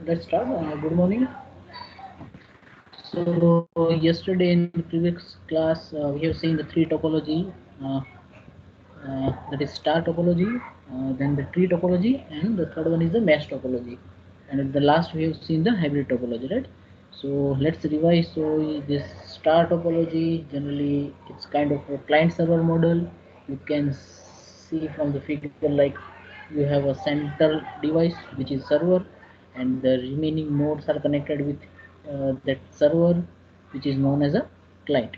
Let's start. Good morning. So yesterday in the previous class, we have seen the three topology, that is star topology, then the tree topology, and the third one is the mesh topology. And at the last, we have seen the hybrid topology, right? So let's revise. So this star topology, generally, it's kind of a client-server model. You can see from the figure like you have a central device which is server, and the remaining nodes are connected with that server, which is known as a client,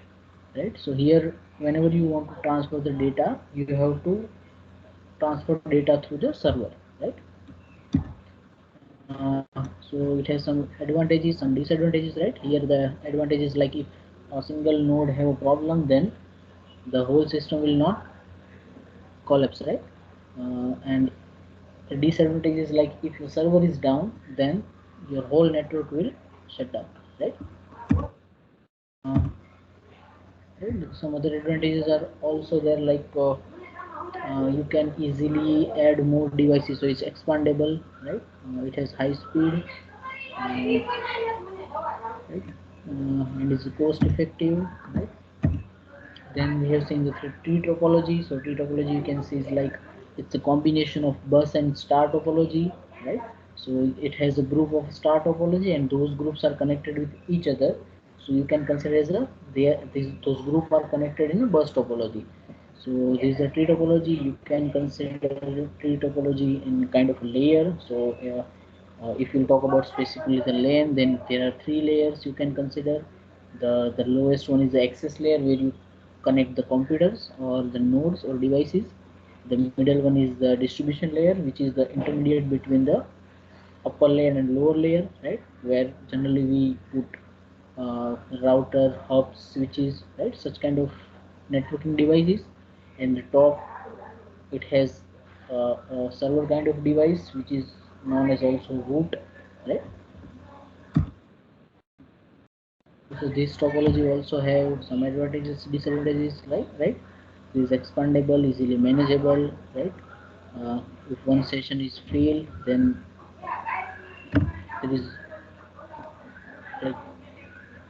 right? So here, whenever you want to transfer the data, you have to transfer data through the server, right? So it has some advantages, some disadvantages, right? Here the advantage is like if a single node have a problem, then the whole system will not collapse, right? And the disadvantage is like if your server is down, then your whole network will shut down, right? Right? Some other advantages are also there, like you can easily add more devices, so it's expandable, right? It has high speed, right? And is cost effective, right? Then we have seen the tree topology. So tree topology, you can see, is like it's a combination of bus and star topology, right? So it has a group of star topology, and those groups are connected with each other. So you can consider as a those groups are connected in a bus topology. So this is a tree topology. You can consider tree topology in kind of a layer. So if you talk about specifically the LAN, then there are three layers you can consider. The lowest one is the access layer, where you connect the computers or the nodes or devices. The middle one is the distribution layer, which is the intermediate between the upper layer and lower layer, right? Where generally we put router, hubs, switches, right? Such kind of networking devices. And the top, it has a server kind of device, which is known as also root, right? So this topology also have some advantages, disadvantages, like, right? It is expandable, easily manageable, right? If one session is failed, then there is like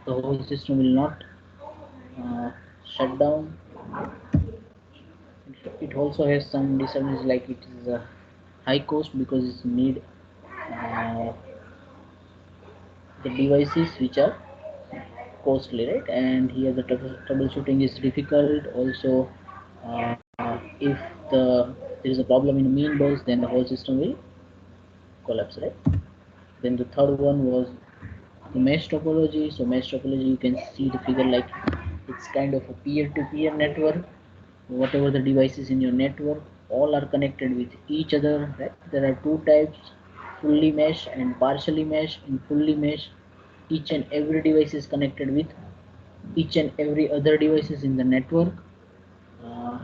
the whole system will not shut down. It also has some disadvantages, like it is a high cost because it need uh, the devices which are costly, right? And here the troubleshooting is difficult. Also, if there is a problem in main bus, then the whole system will collapse, right? Then the third one was the mesh topology. So mesh topology, you can see the figure like it's kind of a peer-to-peer network. Whatever the devices in your network, all are connected with each other, right? There are two types: fully mesh and partially mesh. In fully mesh, each and every device is connected with each and every other devices in the network.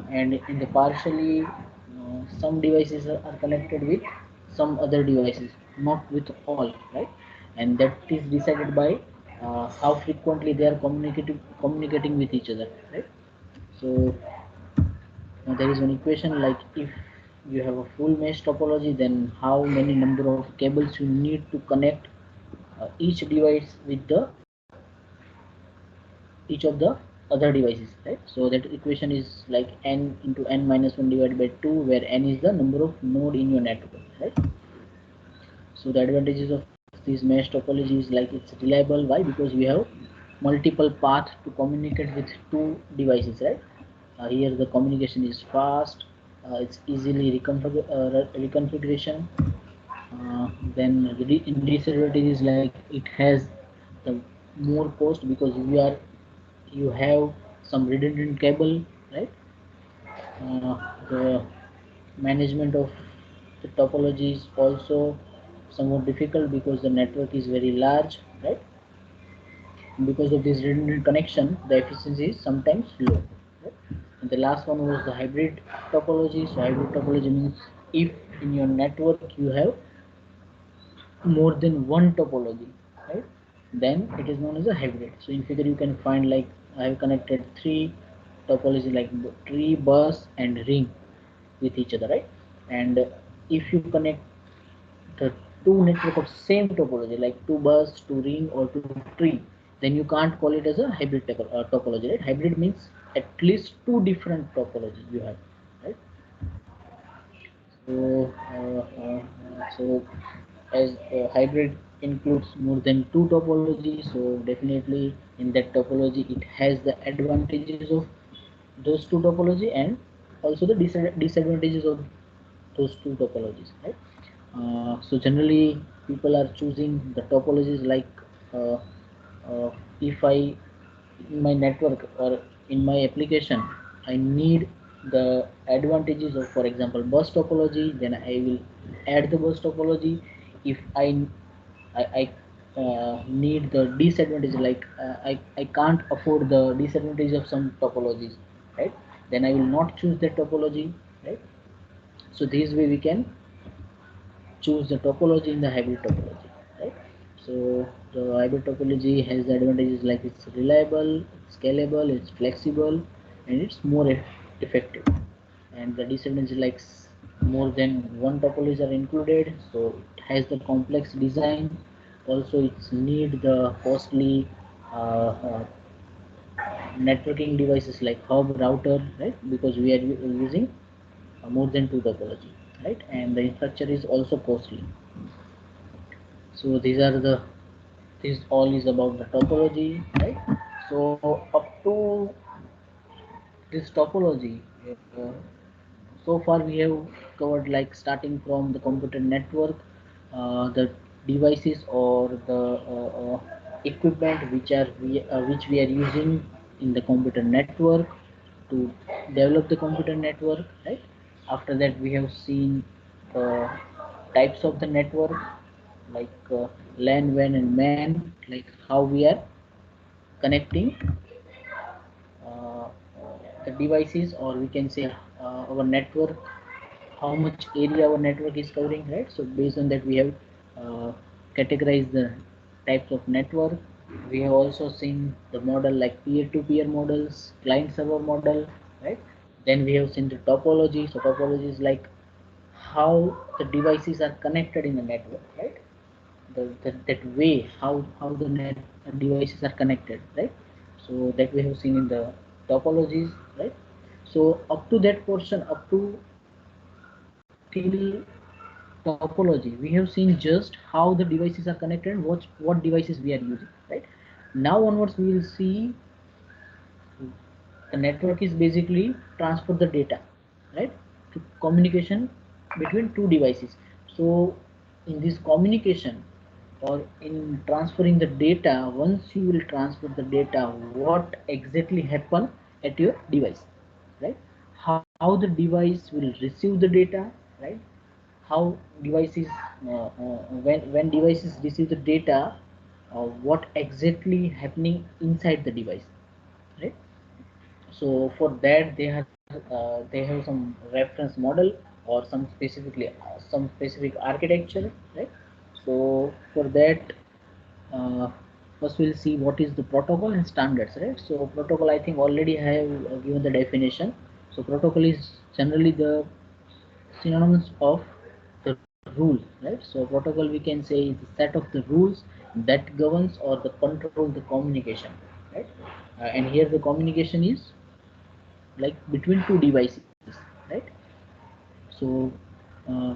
And in the partially, some devices are connected with some other devices, not with all, right? And that is decided by how frequently they are communicating with each other, right? So there is an equation like if you have a full mesh topology, then how many number of cables you need to connect each device with the each of the other devices, right? So that equation is like n into n minus 1 divided by 2, where n is the number of node in your network, right? So the advantages of this mesh topology is like it's reliable. Why? Because we have multiple paths to communicate with two devices, right? Here the communication is fast, it's easily reconfiguration. Then in disadvantages, like it has the more cost because you have some redundant cable, right? The management of the topology is also somewhat difficult because the network is very large, right? Because of this redundant connection, the efficiency is sometimes low, right? And the last one was the hybrid topology. So hybrid topology means if in your network you have more than one topology, right? Then it is known as a hybrid. So in figure you can find like I have connected three topology like tree, bus, and ring with each other, right? And if you connect the two network of same topology, like two bus, two ring, or two tree, then you can't call it as a hybrid topology, right? Hybrid means at least two different topologies you have, right? So, so as hybrid includes more than two topologies, so definitely in that topology it has the advantages of those two topology and also the disadvantages of those two topologies, right? So generally people are choosing the topologies like uh, if I in my network or in my application I need the advantages of, for example, bus topology, then I will add the bus topology. If I need the disadvantage, like I can't afford the disadvantage of some topologies, right? Then I will not choose that topology, right? So this way we can choose the topology in the hybrid topology, right? So the hybrid topology has the advantages like it's reliable, it's scalable, it's flexible, and it's more effective. And the disadvantages like more than one topologies are included, so it has the complex design. Also, it's need the costly networking devices like hub router, right? Because we are using more than two topology, right? And the infrastructure is also costly. So these are the, this all is about the topology, right? So up to this topology, uh, so far we have covered like starting from the computer network, the devices or the equipment which we are using in the computer network to develop the computer network, right? After that we have seen the types of the network like LAN, WAN, and MAN, like how we are connecting uh, the devices, or we can say our network, how much area our network is covering, right? So based on that we have categorized the types of network. We have also seen the model like peer-to-peer models, client server model, right? Then we have seen the topology. So topology is like how the devices are connected in the network, right? That way how the net devices are connected, right? So that we have seen in the topologies, right? So up to that portion, up to till topology, we have seen just how the devices are connected and what devices we are using, right? Now onwards we will see the network is basically transfer the data, right, to communication between two devices. So in this communication or in transferring the data, once you will transfer the data, what exactly happen at your device, right? How the device will receive the data, right? How devices when devices receive the data, what exactly happening inside the device, right? So for that they have some reference model or some specific architecture, right? So for that, uh, first we'll see what is the protocol and standards, right? So protocol, I think already I have given the definition. So protocol is generally the synonymous of the rules, right? So protocol we can say is the set of the rules that governs or the control the communication, right? And here the communication is like between two devices, right? So uh,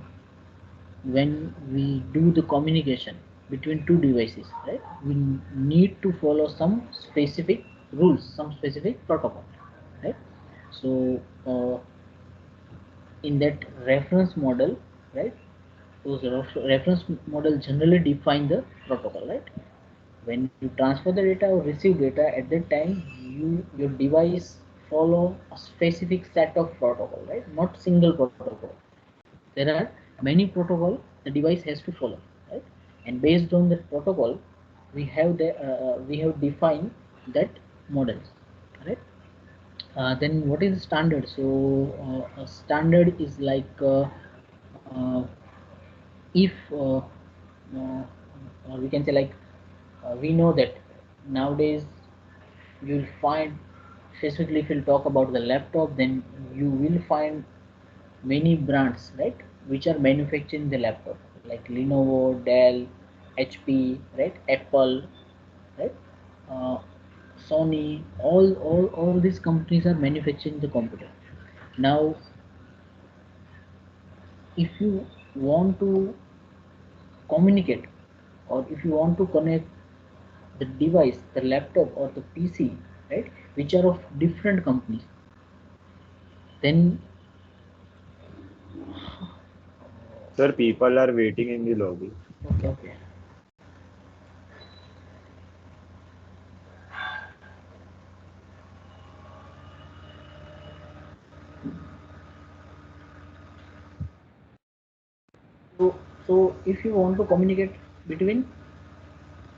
when we do the communication between two devices, right, we need to follow some specific rules, some specific protocol, right? So in that reference model, right, those reference model generally define the protocol, right? When you transfer the data or receive data, at that time your device follow a specific set of protocol, right? Not single protocol, there are many protocol the device has to follow, right? And based on that protocol we have defined that models, right? Then what is the standard? So a standard is like uh, if or we can say like we know that nowadays you will find, specifically if you'll talk about the laptop, then you will find many brands, right, which are manufacturing the laptop. like Lenovo, Dell, HP, right? Apple, right? Uh, Sony, all these companies are manufacturing the computer. Now, if you want to communicate, or if you want to connect the device, the laptop or the PC, right, which are of different companies, then Sir, people are waiting in the lobby. okay. So if you want to communicate between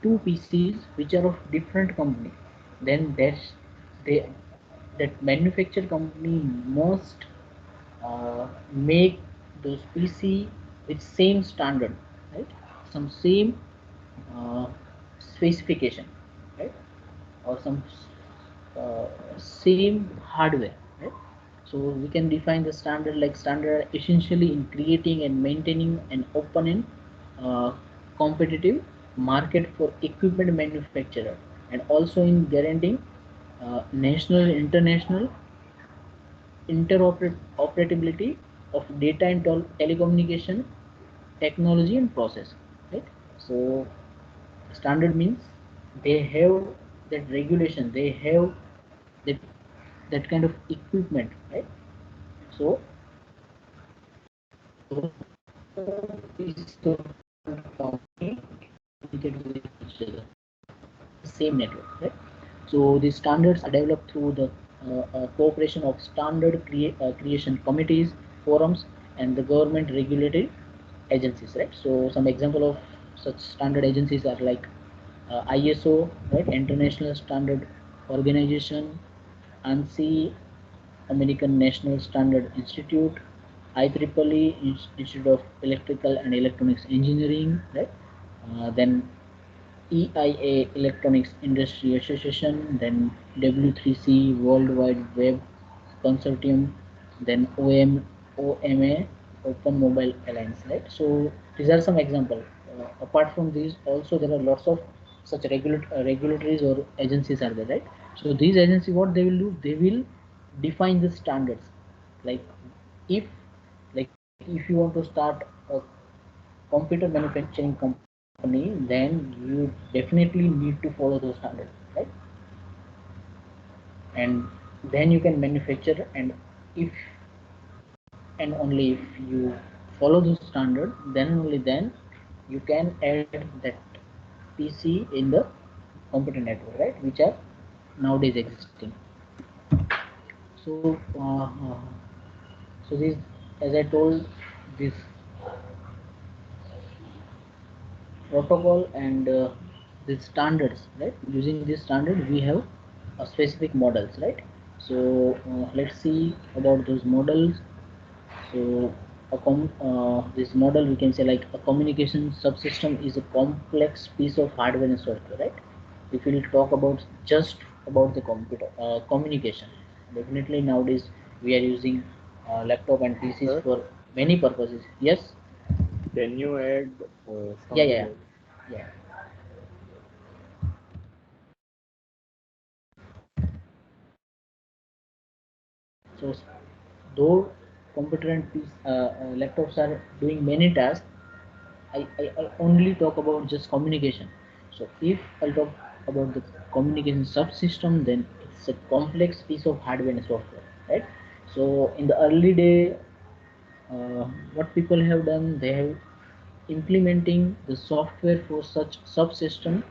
two PCs which are of different company, then they that manufacturer company must make those PC with same standard, right? Some same uh, specification, right? Or some same hardware, right? So we can define the standard like standard essentially in creating and maintaining an open and competitive market for equipment manufacturer, and also in guaranteeing national and international interoperability of data and telecommunication technology and process, right? So standard means they have that regulation, they have that that kind of equipment, right? So same network, right? So these standards are developed through the cooperation of standard creation committees, forums, and the government regulated agencies, right? So some example of such standard agencies are like ISO, right, International Standard Organization, ANSI, American National Standard Institute, IEEE, Institute of Electrical and Electronics Engineering, right? Then EIA, Electronics Industry Association, then W3C, World Wide Web Consortium, then OMA, Open Mobile Alliance, right? So these are some examples. Apart from these, also there are lots of such regulatories or agencies are there, right? So these agencies, what they will do, they will define the standards. Like if if you want to start a computer manufacturing company, then you definitely need to follow those standards, right? And then you can manufacture, and if and only if you follow those standard, then only then you can add that PC in the computer network, right, which are nowadays existing. So so this, as I told, this protocol and the standards, right? Using this standard we have specific models, right? So let's see about those models. So this model, we can say like a communication subsystem is a complex piece of hardware and software, right? If we'll talk about just about the computer communication, definitely nowadays we are using laptop and PCs Sir, for many purposes. Yes. can you add Yeah, some yeah, more? yeah. So though computer and laptops are doing many tasks, I only talk about just communication. So if I talk about the communication subsystem, then it's a complex piece of hardware and software, right? So in the early day, what people have done, they have implementing the software for such subsystem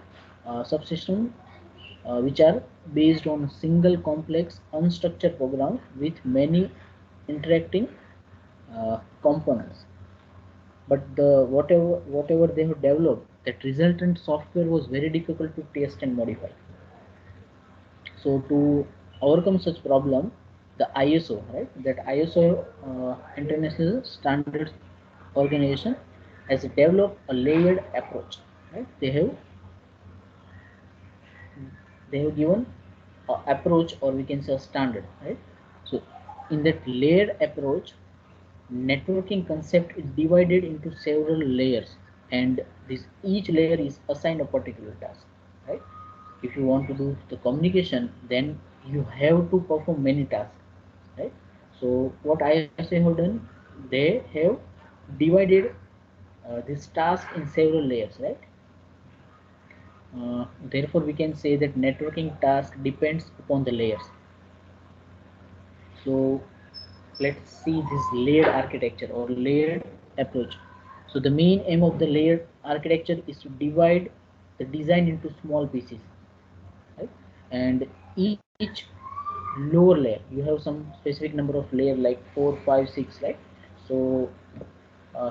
which are based on a single complex unstructured program with many interacting components. But the whatever they have developed, that resultant software was very difficult to test and modify. So to overcome such problem, the ISO, right, that ISO International Standards Organization has developed a layered approach, right? They have given approach, or we can say standard, right? So in that layered approach, networking concept is divided into several layers, and this each layer is assigned a particular task, right? If you want to do the communication, then you have to perform many tasks, right? So what ISA have done, they have divided this task in several layers, right? Therefore we can say that networking task depends upon the layers. So let's see this layered architecture or layered approach. So the main aim of the layered architecture is to divide the design into small pieces, right? And each lower layer, you have some specific number of layer like 4, 5, 6, right? So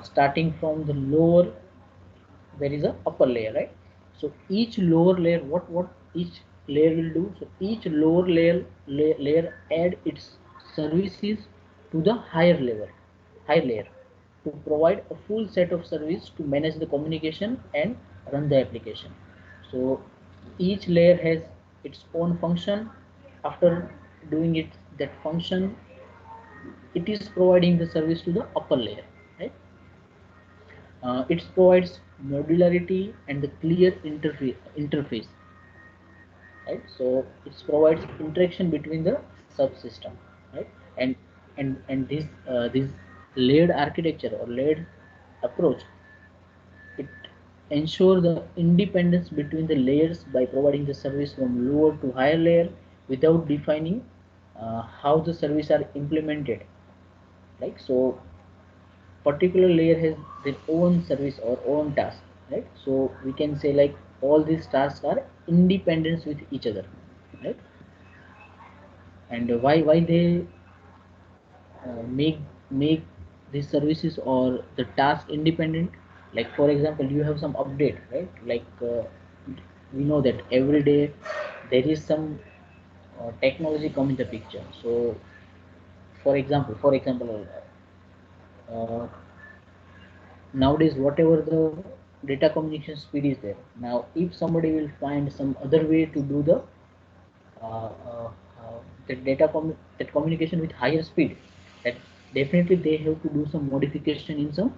starting from the lower, there is a upper layer, right? So each lower layer, what each layer will do, so each lower layer add its services to the higher layer to provide a full set of service to manage the communication and run the application. So each layer has its own function. After doing it that function, it is providing the service to the upper layer, right? It provides modularity and the clear interface, right? So it provides interaction between the subsystem, right? And this layered architecture or layered approach, it ensure the independence between the layers by providing the service from lower to higher layer without defining how the service are implemented. Like so, particular layer has their own service or own task, right? So we can say like all these tasks are independent with each other, right? And why they make these services or the task independent? Like for example, you have some update, right? Like we know that every day there is some technology come in the picture. So for example, uh, nowadays whatever the data communication speed is there, now if somebody will find some other way to do uh, uh, the that communication with higher speed, that definitely they have to do some modification in some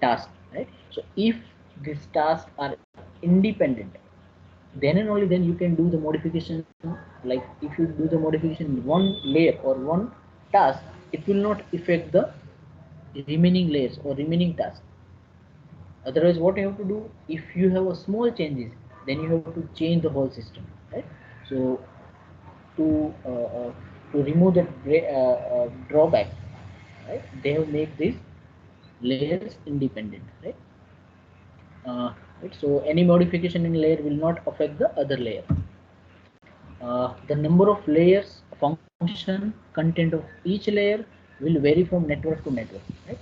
task, right? So if these tasks are independent, then and only then you can do the modification. Like if you do the modification in one layer or one task, it will not affect the remaining layers or remaining tasks. Otherwise what you have to do, if you have a small changes, then you have to change the whole system, right? So to remove that drawback, right, they have made these layers independent, right? So any modification in layer will not affect the other layer. The number of layers, function, content of each layer will vary from network to network, right?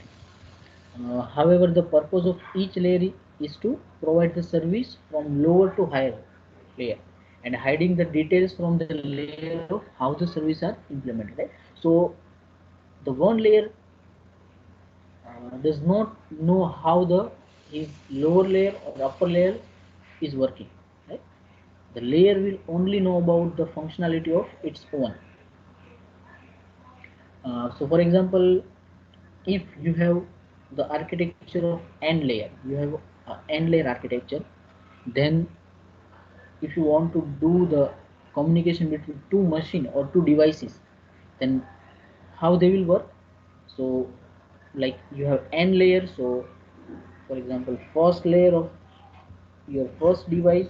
However, the purpose of each layer is to provide the service from lower to higher layer and hiding the details from the layer of how the service are implemented, right? So the one layer does not know how the his lower layer or upper layer is working, right? The layer will only know about the functionality of its own. So for example, if you have the architecture of n layer, you have n layer architecture, then if you want to do the communication between two machine or two devices, then how they will work? So like you have n layers. So for example, first layer of your first device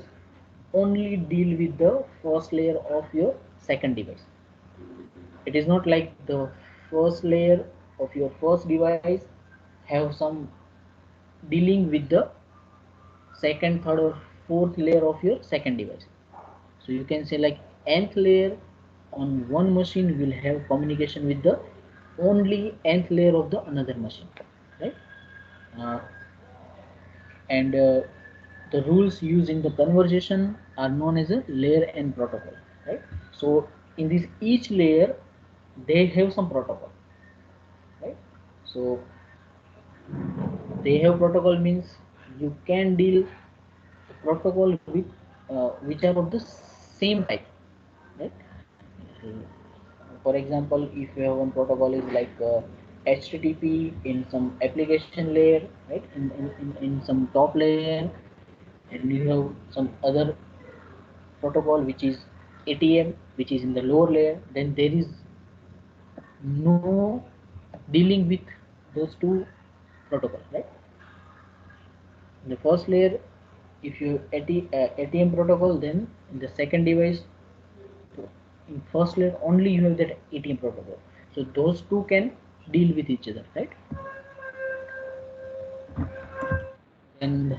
only deal with the first layer of your second device. It is not like the first layer of your first device have some dealing with the second, third or fourth layer of your second device. So you can say like nth layer on one machine will have communication with the only nth layer of the another machine, right? uh, and the rules used in the conversation are known as a layer n protocol, right? So in this each layer they have some protocol, right? So they have protocol means you can deal the protocol with which are of the same type, right? For example, if you have one protocol is like HTTP in some application layer, right? In some top layer, and you have some other protocol which is ATM, which is in the lower layer. Then there is no dealing with those two protocols, right? In the first layer, if you ATM protocol, then in the second device, in first layer only you have that ATM protocol. So those two can deal with each other, right? And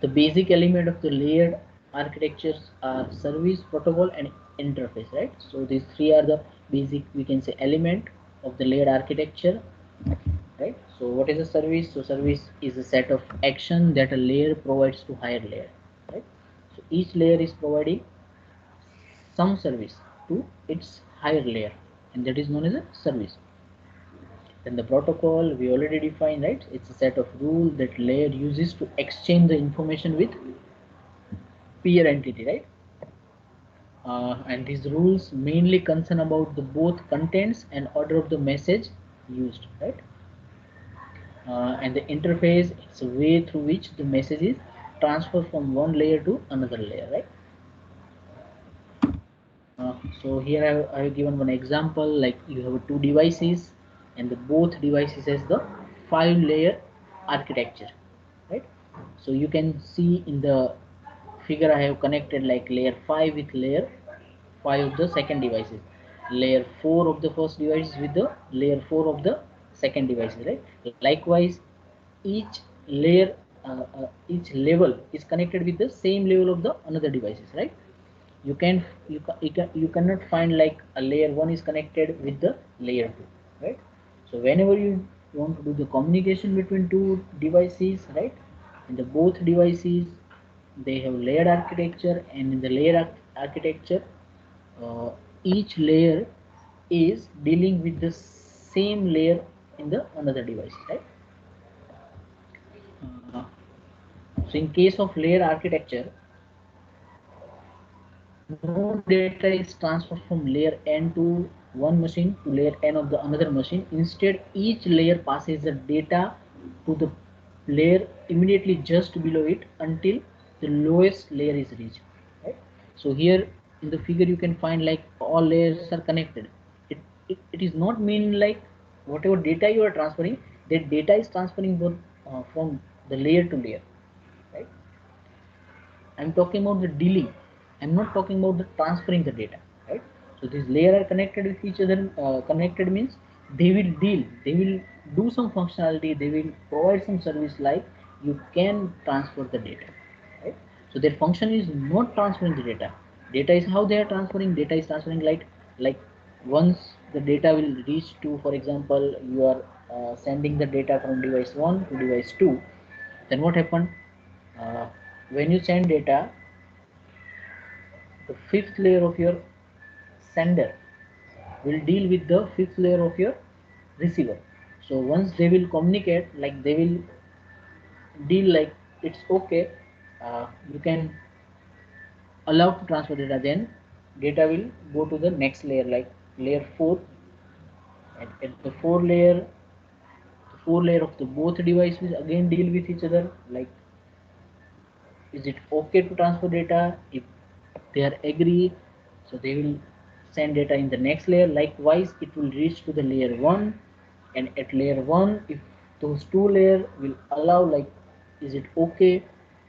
the basic element of the layered architectures are service, protocol, and interface, right? So these three are the basic, we can say, element of the layered architecture, right? So what is a service? So service is a set of action that a layer provides to higher layer, right? So each layer is providing some service to its higher layer, and that is known as a service. Then the protocol we already defined, right? It's a set of rules that layer uses to exchange the information with peer entity, right? And these rules mainly concern about the both contents and order of the message used, right? And the interface, it's a way through which the message is transferred from one layer to another layer, right? So here I have given one example, like you have two devices, and the both devices has the 5-layer architecture, right? So you can see in the figure I have connected like layer 5 with layer 5 of the second devices, layer 4 of the first device with the layer 4 of the second devices, right? Likewise, each layer, each level is connected with the same level of the another devices, right? You cannot find like a layer 1 is connected with the layer 2, right? So whenever you want to do the communication between two devices, right, in the both devices they have layered architecture, and in the layered architecture, uh, each layer is dealing with the same layer in the another device, right? uh, so in case of layer architecture, no data is transferred from layer n to one machine to layer n of the another machine. Instead, each layer passes the data to the layer immediately just below it until the lowest layer is reached, right? So here in the figure you can find like all layers are connected. It is not mean like whatever data you are transferring, that data is transferring both from the layer to layer, right? I'm talking about the dealing. I'm not talking about the transferring the data, right? So these layers are connected with each other. Connected means they will deal. They will do some functionality. They will provide some service like you can transfer the data, right? So their function is not transferring the data. Data is how they are transferring. Data is transferring like once the data will reach to, for example, you are sending the data from device 1 to device 2. Then what happened? Uh, when you send data, the fifth layer of your sender will deal with the fifth layer of your receiver. So once they will communicate, like they will deal like it's okay, you can allow to transfer data, then data will go to the next layer like layer 4, and at the four layer of the both devices again deal with each other, like is it okay to transfer data? If they are agree, so they will send data in the next layer. Likewise, it will reach to the layer 1, and at layer 1, if those two layer will allow, like is it okay,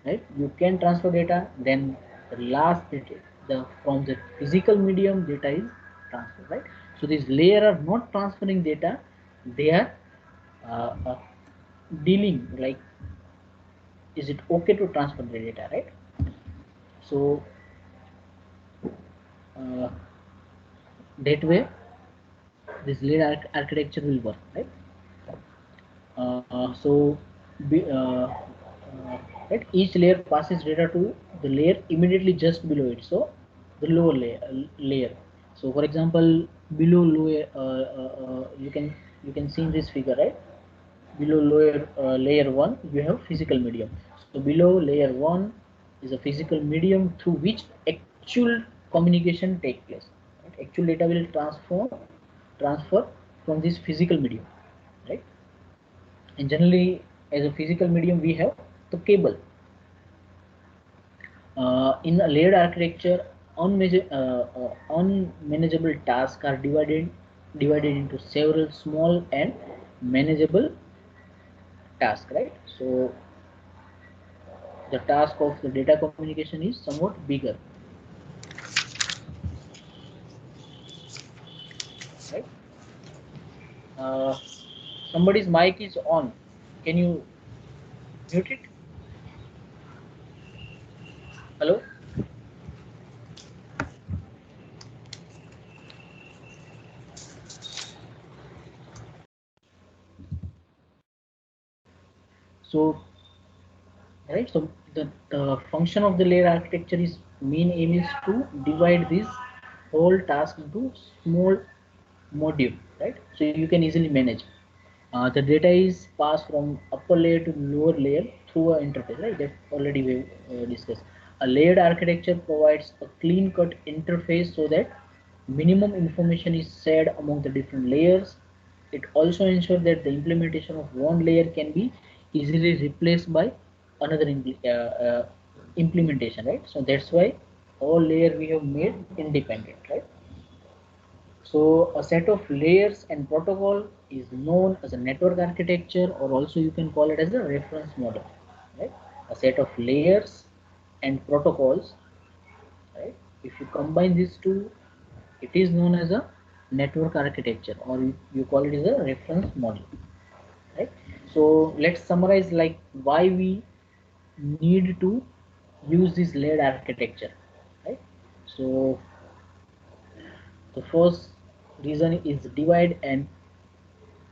right, you can transfer data, then the last data, the from the physical medium data is transferred, right? So these layer are not transferring data, they are dealing like is it okay to transfer the data, right? So uh, that way this layer architecture will work, right? So be, right, each layer passes data to the layer immediately just below it, so the lower layer. So for example, below lower, you can see in this figure, right? Below lower layer 1 you have physical medium. So below layer 1 is a physical medium through which actual communication take place, right? Actual data will transfer from this physical medium, right? And generally, as a physical medium, we have the cable. In a layered architecture, unmanageable tasks are divided into several small and manageable tasks, right? So the task of the data communication is somewhat bigger, right? Uh, Somebody's mic is on. Can you mute it? Hello? So, right, so the function of the layer architecture is main aim is to divide this whole task into small module, right? So you can easily manage. The data is passed from upper layer to lower layer through an interface, right? That already we discussed. A layered architecture provides a clean-cut interface so that minimum information is shared among the different layers. It also ensures that the implementation of one layer can be easily replaced by another implementation, right? So that's why all layer we have made independent, right? So a set of layers and protocol is known as a network architecture, or also you can call it as a reference model, right? A set of layers and protocols, right? If you combine these two, it is known as a network architecture, or you call it as a reference model, right? So let's summarize like why we need to use this layered architecture, right? So the first reason is divide and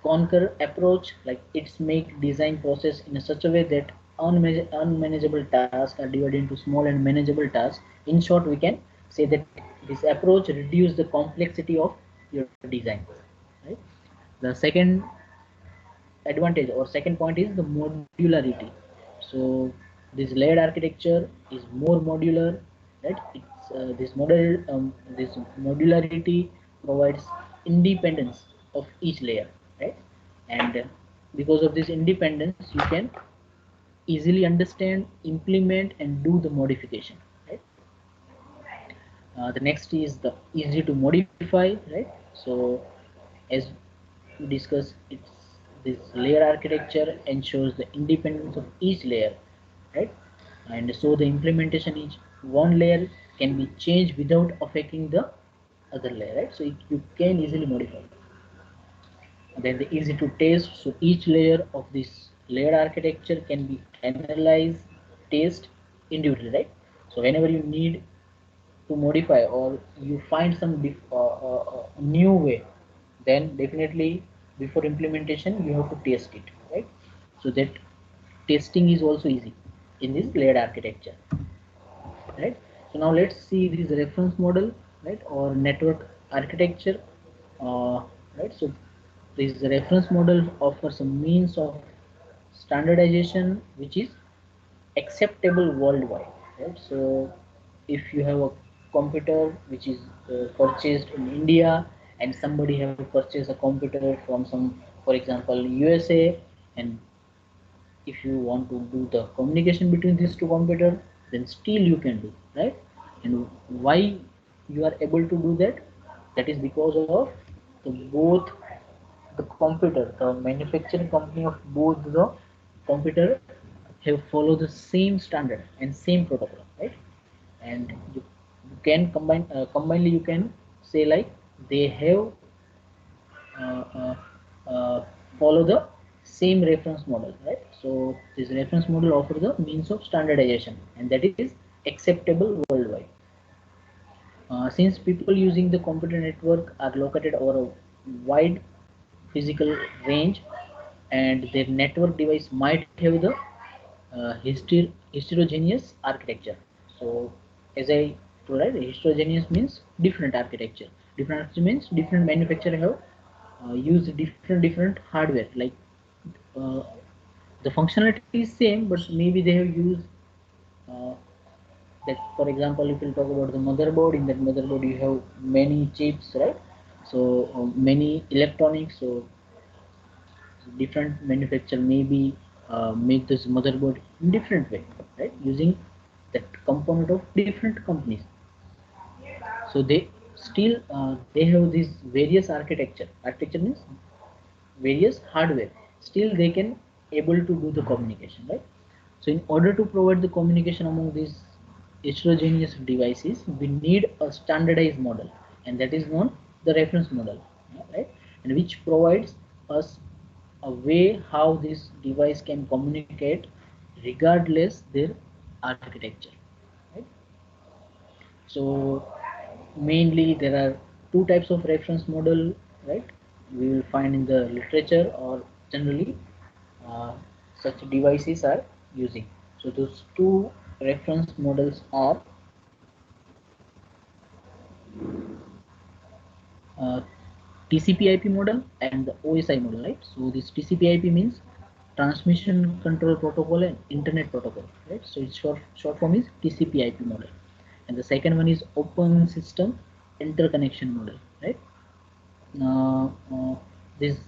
conquer approach, like it's make design process in such a way that unmanageable tasks are divided into small and manageable tasks. In short, we can say that this approach reduce the complexity of your design, right? The second advantage or second point is the modularity. So this layered architecture is more modular, right? It's this modularity provides independence of each layer, right? And because of this independence, you can easily understand, implement, and do the modification, right? The next is the easy to modify, right? So as we discussed, it's this layer architecture ensures the independence of each layer, right? And so the implementation each one layer can be changed without affecting the other layer, right? So you can easily modify. Then the easy to test, so each layer of this layer architecture can be analyzed, test individually, right? So whenever you need to modify or you find some new way, then definitely before implementation you have to test it, right? So that testing is also easy in this layered architecture, right? So now let's see this reference model, right, or network architecture. Right, so this reference model offers a means of standardization which is acceptable worldwide, right? So if you have a computer which is purchased in India, and somebody have purchased a computer from some, for example, USA, and if you want to do the communication between these two computers, then still you can do, right? And why you are able to do that? That is because of the both the computer, the manufacturing company of both the computer have followed the same standard and same protocol, right? And you can combinedly you can say like they have uh, uh, uh, follow the same reference model, right? So this reference model offers the means of standardization, and that is acceptable worldwide. Since people using the computer network are located over a wide physical range, and their network device might have the heterogeneous architecture. So as I told, right, heterogeneous means different architecture. Different architecture means different manufacturer have used different hardware. Like uh, the functionality is same, but maybe they have used uh, that. For example, if you talk about the motherboard, in that motherboard you have many chips, right? So many electronics, so different manufacturer maybe make this motherboard in different way, right? Using that component of different companies. So they still they have these various architecture. Architecture means various hardware. Still they can able to do the communication, right? So in order to provide the communication among these heterogeneous devices, we need a standardized model, and that is known the reference model, right? And which provides us a way how this device can communicate regardless their architecture, right? So mainly there are two types of reference model, right? We will find in the literature or generally such devices are using. So those two reference models are uh, TCP/IP model and the OSI model, right? So this TCP/IP means Transmission Control Protocol and Internet Protocol, right? So its short form is TCP/IP model, and the second one is Open System Interconnection model, right? This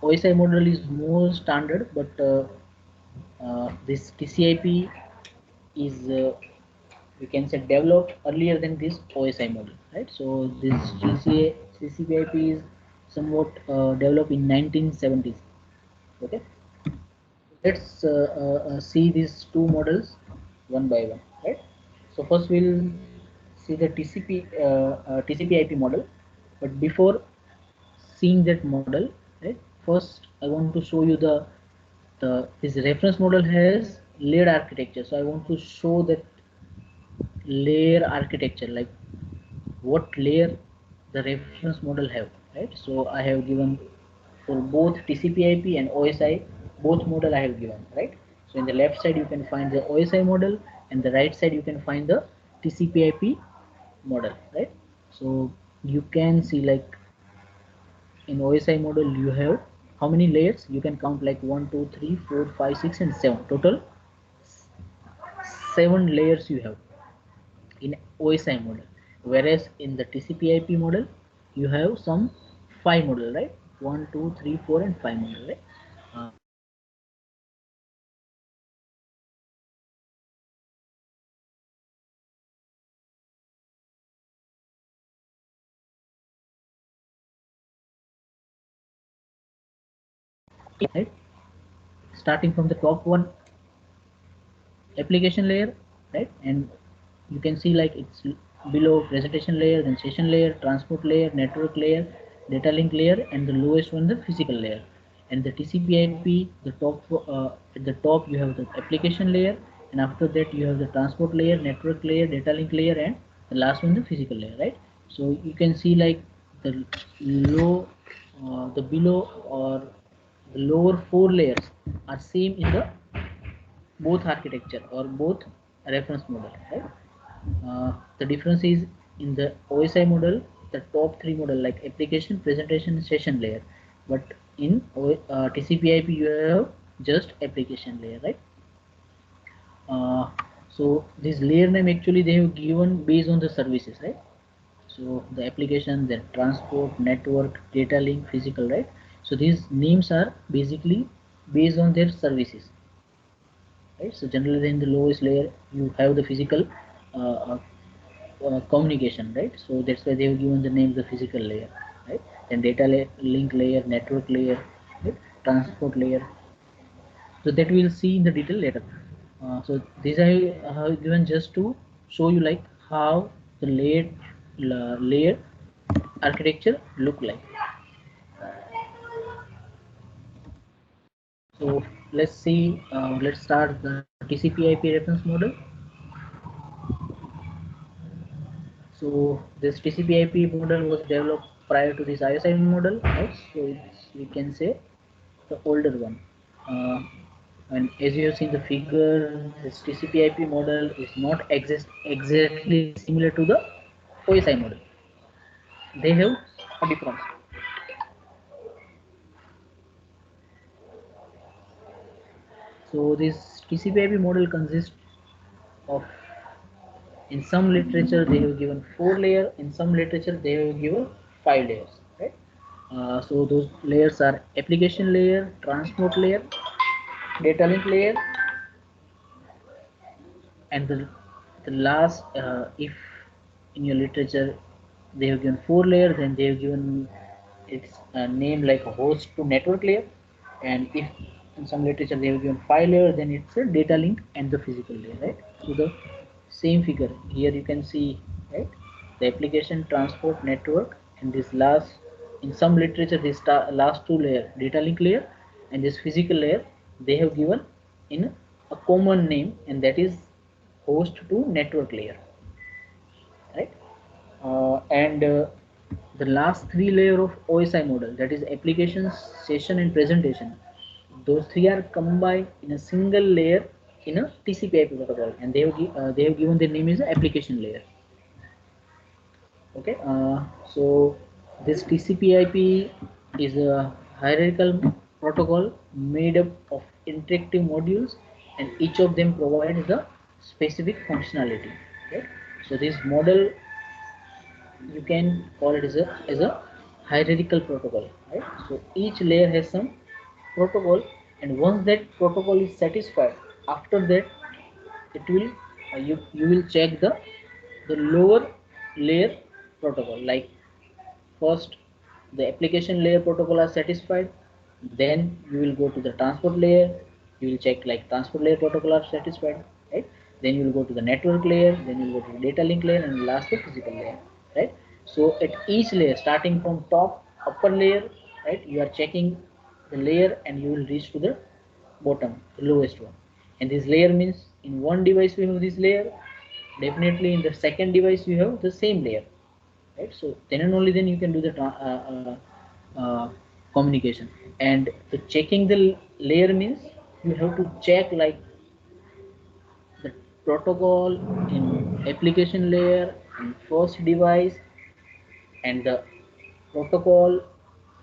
OSI model is more standard, but this TCP is we can say developed earlier than this OSI model, right? So this TCP/IP is somewhat developed in 1970s. Okay, let's see these two models one by one, right? So first we'll see the TCP/IP model, but before seeing that model, right? First, I want to show you the this reference model has layered architecture. So I want to show that layer architecture, like what layer the reference model have, right? So I have given for both TCP/IP and OSI, both model I have given, right? So in the left side you can find the OSI model, and the right side you can find the TCP/IP model, right? So you can see like in OSI model you have how many layers? You can count like 1, 2, 3, 4, 5, 6, and 7. Total 7 layers you have in OSI model. Whereas in the TCP/IP model you have some 5 model, right? 1, 2, 3, 4, and 5 model, right? Right? Starting from the top one, application layer, right? And you can see like it's below presentation layer, then session layer, transport layer, network layer, data link layer, and the lowest one the physical layer. And the TCP/IP, the top at the top you have the application layer, and after that you have the transport layer, network layer, data link layer, and the last one the physical layer, right? So you can see like the low the below or the lower 4 layers are same in the both architecture or both reference model, right? The difference is in the OSI model, the top 3 model like application, presentation, session layer, but in TCP/IP you have just application layer, right? uh, so this layer name actually they have given based on the services, right? So the application, then transport, network, data link, physical, right? So these names are basically based on their services, right? So generally in the lowest layer you have the physical uh, uh, communication, right? So that's why they have given the name the physical layer, right? Then data link layer, network layer, right? Transport layer. So that we'll see in the detail later. So these I have given just to show you like how the layer architecture look like. So let's see. Let's start the TCP/IP reference model. So this TCP/IP model was developed prior to this ISI model, right? So it's, we can say the older one. Uh, and as you have seen the figure, this TCP/IP model is not exactly similar to the OSI model. They have a difference. So this TCP/IP model consists of, in some literature they have given 4 layer, in some literature they have given 5 layers, right? So those layers are application layer, transport layer, data link layer, and the last, if in your literature they have given 4 layers, then they have given its name like a host to network layer, and if in some literature they have given 5 layers, then it's a data link and the physical layer, right? So the same figure here you can see, right? The application, transport, network, and this last, in some literature this last 2 layer, data link layer and this physical layer, they have given in a common name, and that is host to network layer, right? And the last 3 layer of OSI model, that is application, session, and presentation, those 3 are combined in a single layer in a TCP/IP protocol, and they have given the name is application layer. Okay, so this TCP/IP is a hierarchical protocol made up of interactive modules, and each of them provides the specific functionality. Right? So this model, you can call it as a hierarchical protocol. Right? So each layer has some protocol, and once that protocol is satisfied, after that it will you will check the lower layer protocol. Like first the application layer protocol are satisfied, then you will go to the transport layer, you will check like transport layer protocol are satisfied, right? Then you will go to the network layer, then you will go to the data link layer, and last the physical layer, right? So at each layer, starting from top upper layer, right, you are checking the layer and you will reach to the bottom, the lowest one. And this layer means in one device we have this layer, definitely in the second device you have the same layer, right? So then and only then you can do the communication. And the checking the layer means you have to check like the protocol in application layer in first device, and the protocol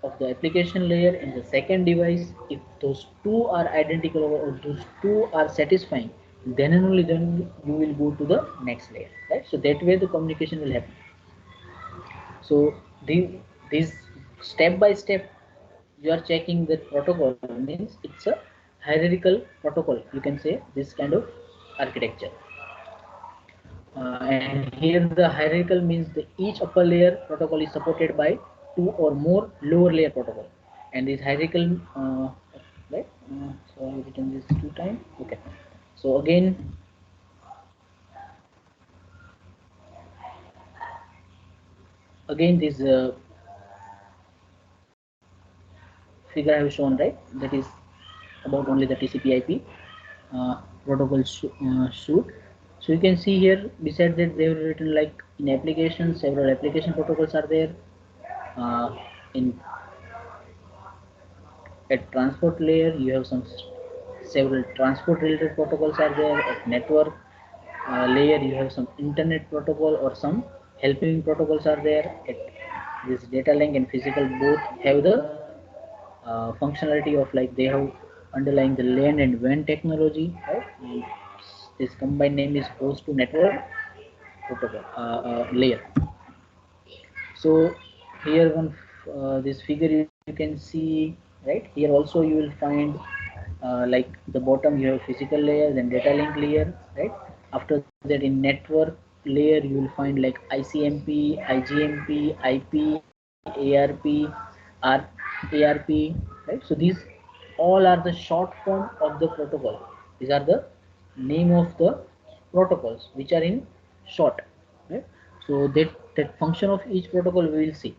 of the application layer in the second device. If those two are identical or those two are satisfying, then and only then you will go to the next layer, right? So that way the communication will happen. So this step by step you are checking the protocol means it's a hierarchical protocol, you can say, this kind of architecture. And here the hierarchical means the each upper layer protocol is supported by 2 or more lower layer protocol. And this hierarchical right, so I written this 2 times. Okay, so again this figure I have shown, right, that is about only the TCP/IP protocol suite. So you can see here beside that they have written like in application several application protocols are there. In at transport layer you have some several transport related protocols are there. At network layer you have some internet protocol or some helping protocols are there. At this data link and physical both have the functionality of like they have underlying the LAN and WAN technology, right? And this combined name is host to network protocol layer. So here one this figure you can see, right? Here also you will find like the bottom you have physical layer, then data link layer, right? After that in network layer you will find like ICMP, IGMP, IP, ARP, ARP, right? So these all are the short form of the protocol. These are the name of the protocols which are in short, right? So that function of each protocol we will see.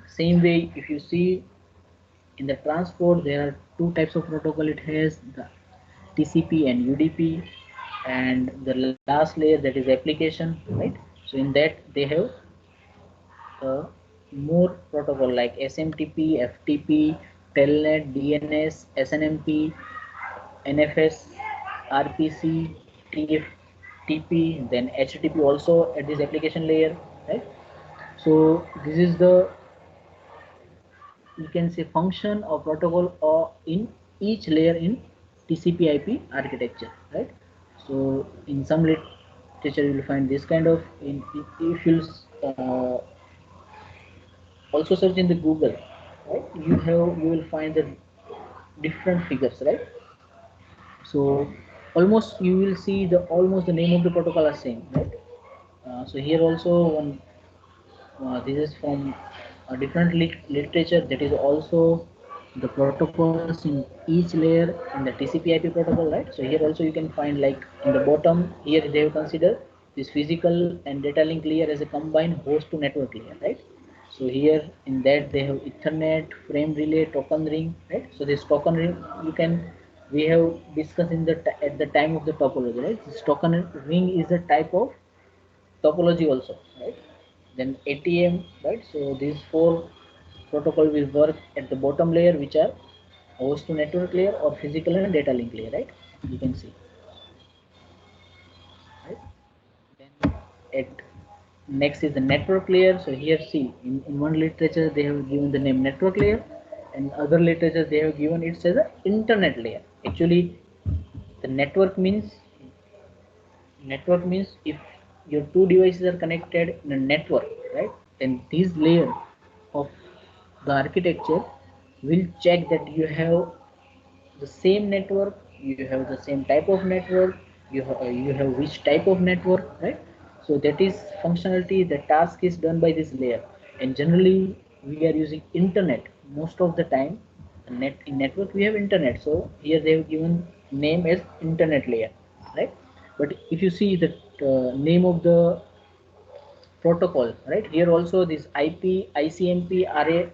Same way, if you see in the transport there are 2 types of protocol. It has the TCP and UDP, and the last layer, that is application, right? So in that they have more protocol like SMTP, FTP, Telnet, DNS, SNMP, NFS, RPC, TFTP, then HTTP also at this application layer, right? So this is the, you can say, function or protocol or in each layer in TCP/IP architecture, right? So in some literature you will find this kind of, if you also search in the Google, right? You will find the different figures, right? So almost you will see the almost the name of the protocol are same, right? So here also one this is from a different literature that is also the protocols in each layer in the TCP/IP protocol, right? So here also you can find like in the bottom here they have considered this physical and data link layer as a combined host to network layer, right? So here in that they have Ethernet, frame relay, token ring, right? So this token ring you can we have discussed in the at the time of the topology, right? This token ring is a type of topology also, right? Then ATM, right? So these four protocol will work at the bottom layer, which are host to network layer or physical and data link layer, right? You can see, right? Then at next is the network layer. So here see in one literature they have given the name network layer, and other literature they have given it as a internet layer. Actually, the network means if your two devices are connected in a network, right? Then this layer of the architecture will check that you have the same network, you have the same type of network, you have which type of network, right? So that is functionality, the task is done by this layer, and generally we are using internet most of the time. In network we have internet, so here they have given name as internet layer, right? But if you see the name of the protocol, right? Here also this IP, ICMP, RARP,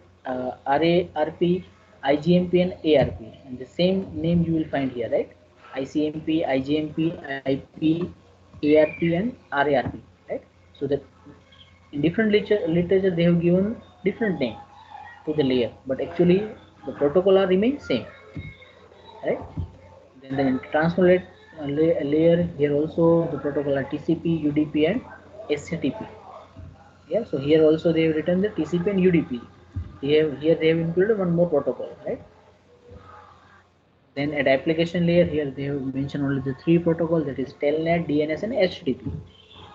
IGMP and ARP, and the same name you will find here, right? ICMP, IGMP, IP, ARP and RARP, right? So that in different literature they have given different name to the layer, but actually the protocol are remain same, right? Then the transfer layer here also the protocol are TCP, UDP and SCTP. Yeah, so here also they have written the TCP and UDP. Here they have included one more protocol, right? Then at application layer here they have mentioned only the three protocol, that is telnet, DNS and HTTP,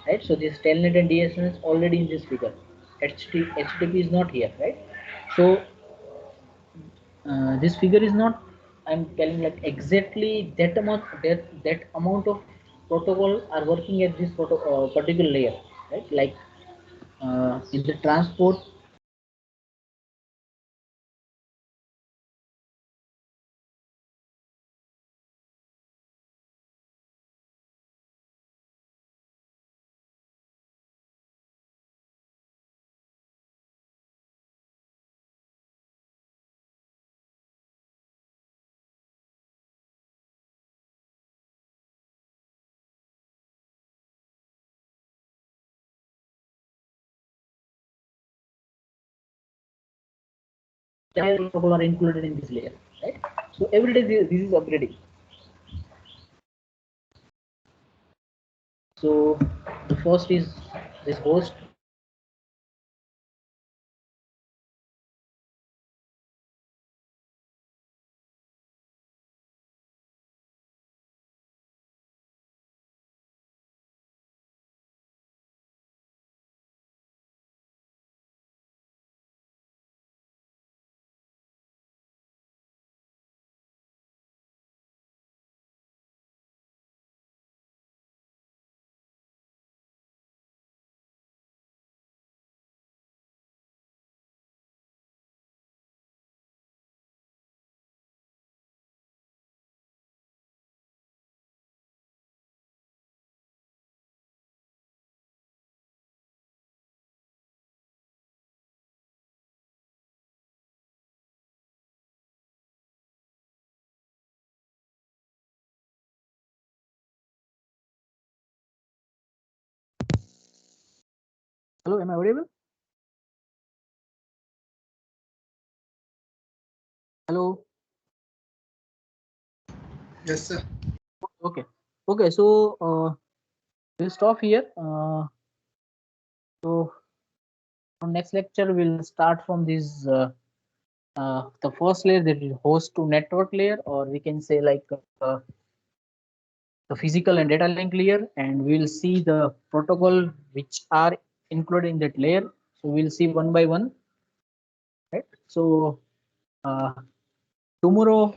right? So this telnet and DNS is already in this figure. HTTP is not here, right? So this figure is not, I'm telling like exactly that amount of protocol are working at this particular layer, right? Like in the transport protocol are included in this layer, right? So every day this is upgrading. So the first is this host. Hello, am I audible? Hello. Yes, sir. Okay. Okay. So we'll stop here. So on next lecture we'll start from this the first layer, that is host to network layer, or we can say like the physical and data link layer, and we'll see the protocol which are included in that layer. So we'll see one by one. right? So tomorrow,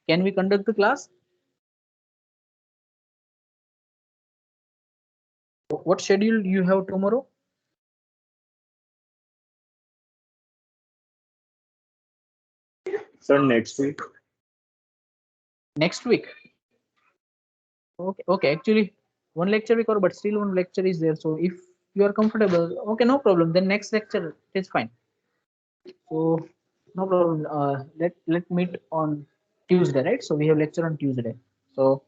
can we conduct the class? What schedule you have tomorrow? Sir, next week. Next week. Okay, okay. Actually, one lecture we cover, but still one lecture is there. So if you are comfortable, okay, no problem. Then next lecture is fine. So no problem. Let meet on Tuesday, right? So we have lecture on Tuesday. So,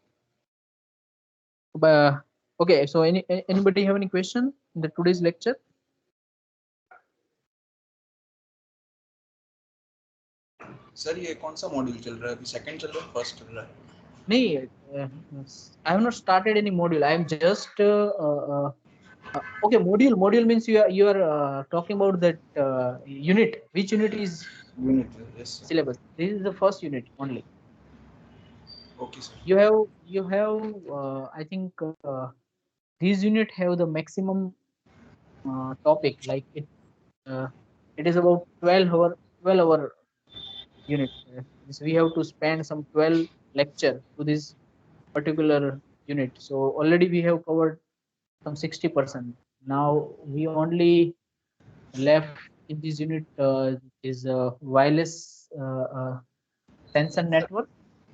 okay. So anybody have any question in the today's lecture? Sir ये कौन सा module चल रहा है अभी second चल रहा है फर्स्ट चल रहा है No, I have not started any module. I am just okay. Module means you are talking about that unit. Which unit is unit yes sir syllabus? This is the first unit only. Okay sir You have I think these unit have the maximum topic, like uh, it is about 12 hour unit. So we have to spend some 12 lecture to this particular unit. So already we have covered some 60%. Now we only left in this unit is wireless sensor network.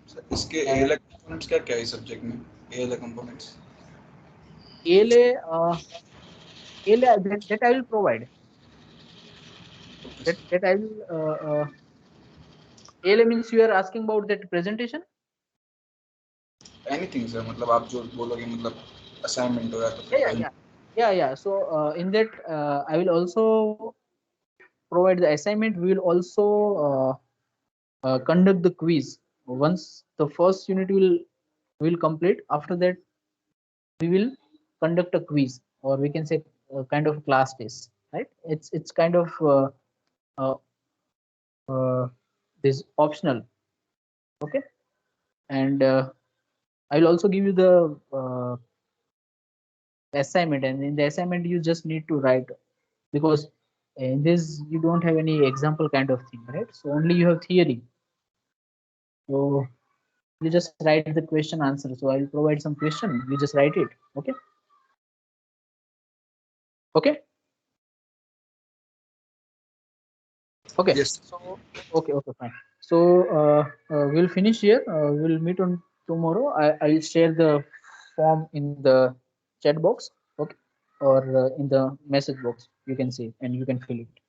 Sir इसके And ALA components क्या क्या है इस subject में ALA components ALA, ALA that I will provide. Okay That sir that I will. ALA means you are asking about that presentation. Anything sir मतलब आप जो बोलोगे मतलब असाइनमेंट हो या तो फिर Yeah. So in that I will also provide the assignment. We will also conduct the quiz. Once the first unit will complete, after that we will conduct a quiz, or we can say kind of class test, right? It's kind of uh, this optional, okay? And I will also give you the assignment, and in the assignment you just need to write, because in this you don't have any example kind of thing, right? So only you have theory. So you just write the question answer. So I'll provide some question, you just write it. Okay. Okay. Okay. Yes So okay, fine. So we'll finish here. We'll meet on tomorrow. I'll share the form in the chat box, okay, or in the message box. You can see and you can fill it.